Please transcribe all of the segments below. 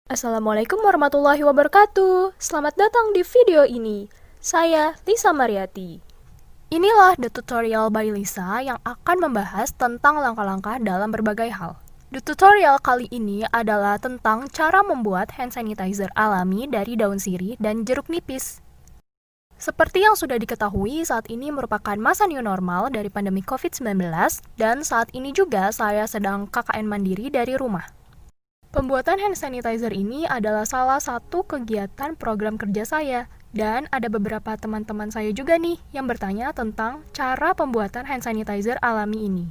Assalamualaikum warahmatullahi wabarakatuh. Selamat datang di video ini. Saya Lisa Mariati. Inilah the tutorial by Lisa yang akan membahas tentang langkah-langkah dalam berbagai hal. The tutorial kali ini adalah tentang cara membuat hand sanitizer alami dari daun sirih dan jeruk nipis. Seperti yang sudah diketahui, saat ini merupakan masa new normal dari pandemi COVID-19 dan saat ini juga saya sedang KKN Mandiri dari rumah. Pembuatan hand sanitizer ini adalah salah satu kegiatan program kerja saya, dan ada beberapa teman-teman saya juga nih yang bertanya tentang cara pembuatan hand sanitizer alami ini.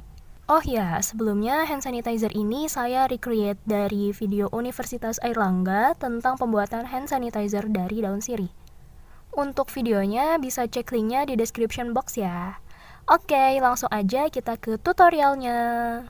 Oh ya, sebelumnya hand sanitizer ini saya recreate dari video Universitas Airlangga tentang pembuatan hand sanitizer dari daun sirih. Untuk videonya bisa cek linknya di description box ya. Oke, langsung aja kita ke tutorialnya.